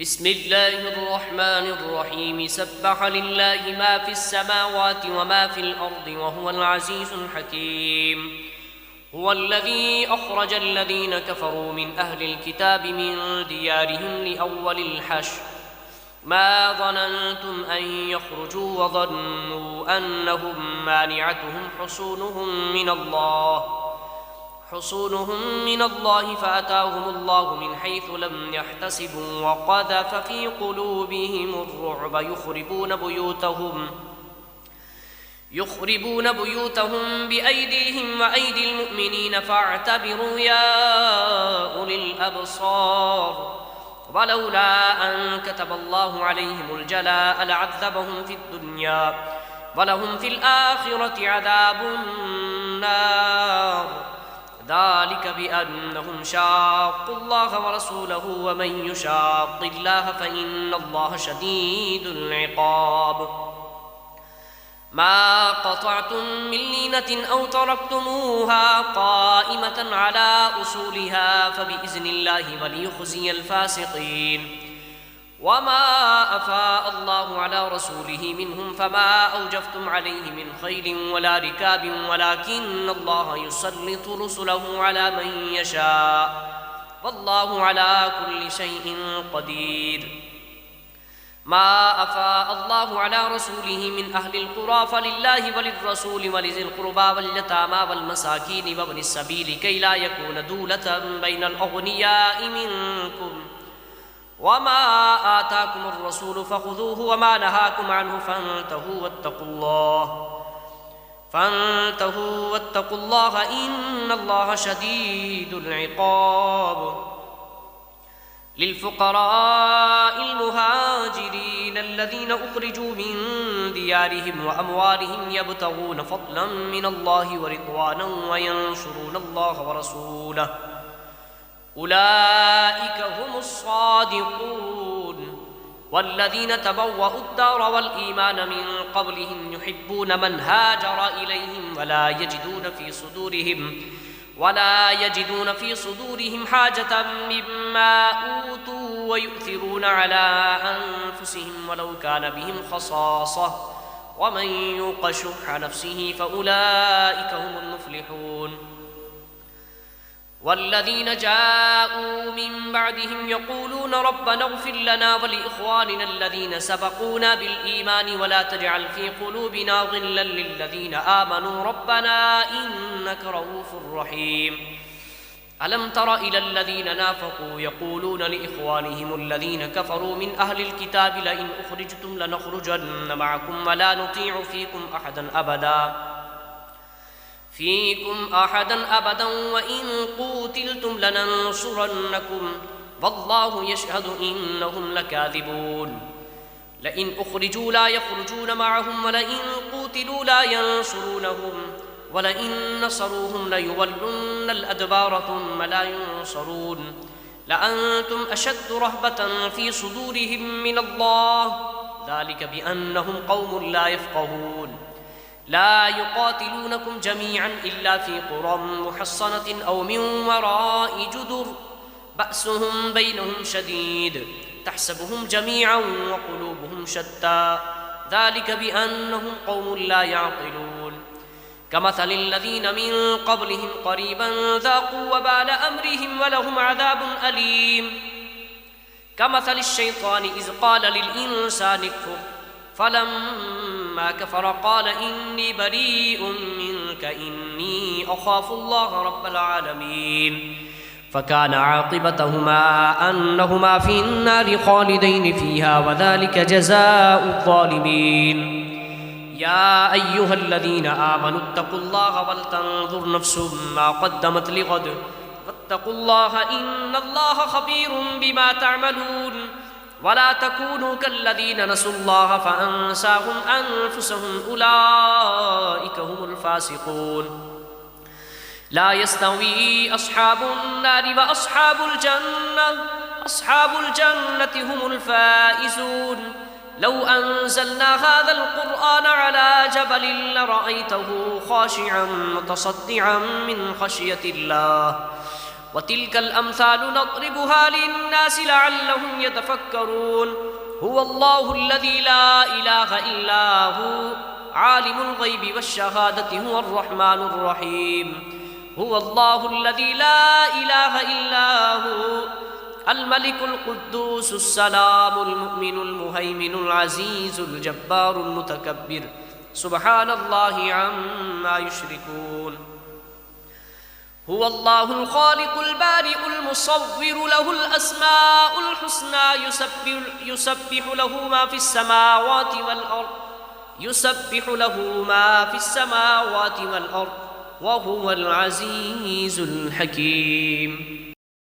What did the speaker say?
بسم الله الرحمن الرحيم سبح لله ما في السماوات وما في الأرض وهو العزيز الحكيم. هو الذي أخرج الذين كفروا من أهل الكتاب من ديارهم لأول الحشر ما ظننتم أن يخرجوا وظنوا أنهم مانعتهم حصونهم من الله فأتاهم الله من حيث لم يحتسبوا وقذف في قلوبهم الرعب يخربون بيوتهم بأيديهم وأيدي المؤمنين فاعتبروا يا أولي الأبصار. ولولا أن كتب الله عليهم الجلاء لعذبهم في الدنيا ولهم في الآخرة عذاب النار ذلك بأنهم شاقوا الله ورسوله ومن يشاق الله فإن الله شديد العقاب. ما قطعتم من لينة أو تركتموها قائمة على أصولها فبإذن الله وليخزي الفاسقين. وما أفاء الله على رسوله منهم فما أوجفتم عليه من خيل ولا ركاب ولكن الله يسلط رسله على من يشاء والله على كل شيء قدير. ما أفاء الله على رسوله من أهل القرى فلله وللرسول ولذي القربى واليتامى والمساكين وابن السبيل كي لا يكون دولة بين الأغنياء منكم. وما آتاكم الرسول فخذوه وما نهاكم عنه فانتهوا واتقوا الله إن الله شديد العقاب. للفقراء المهاجرين الذين أخرجوا من ديارهم وأموالهم يبتغون فضلا من الله ورضوانا وينصرون الله ورسوله أولئك هم الصادقون. والذين تبوأوا الدار والإيمان من قبلهم يحبون من هاجر إليهم ولا يجدون في صدورهم حاجة مما أوتوا ويؤثرون على أنفسهم ولو كان بهم خصاصة ومن يوق شح نفسه فأولئك هم المفلحون. والذين جاءوا من بعدهم يقولون ربنا اغفر لنا ولإخواننا الذين سبقونا بالإيمان ولا تجعل في قلوبنا غلا للذين آمنوا ربنا إنك رؤوف رحيم. ألم تر إلى الذين نافقوا يقولون لإخوانهم الذين كفروا من أهل الكتاب لئن أخرجتم لنخرجن معكم ولا نطيع فيكم أحدا أبدا وإن قوتلتم لننصرنكم والله يشهد إنهم لكاذبون. لئن أخرجوا لا يخرجون معهم ولئن قوتلوا لا ينصرونهم ولئن نصروهم ليولن الأدبار ثم لا ينصرون لأنتم أشد رهبة في صدورهم من الله ذلك بأنهم قوم لا يفقهون. لا يقاتلونكم جميعا إلا في قرى محصنة أو من وراء جدر بأسهم بينهم شديد تحسبهم جميعا وقلوبهم شتى ذلك بأنهم قوم لا يعقلون. كمثل الذين من قبلهم قريبا ذاقوا وبال أمرهم ولهم عذاب أليم. كمثل الشيطان إذ قال للإنسان اكفر فلما كفر قال إني بريء منك إني أخاف الله رب العالمين. فكان عاقبتهما أنهما في النار خالدين فيها وذلك جزاء الظالمين. يا أيها الذين آمنوا اتقوا الله ولتنظر نفس ما قدمت لغد واتقوا الله إن الله خبير بما تعملون. ولا تكونوا كالذين نسوا الله فأنساهم أنفسهم أولئك هم الفاسقون. لا يستوي أصحاب النار وأصحاب الجنة هم الفائزون. لو أنزلنا هذا القرآن على جبل لرأيته خاشعا متصدعا من خشية الله وتلك الأمثال نضربها للناس لعلهم يتفكرون هو الله الذي لا إله إلا هو عالم الغيب والشهادة هو الرحمن الرحيم هو الله الذي لا إله إلا هو الملك القدوس السلام المؤمن المهيمن العزيز الجبار المتكبر سبحان الله عما يشركون هو الله الخالق البارئ المصور له الأسماء الحسنى يسبح له ما في السماوات والأرض وهو العزيز الحكيم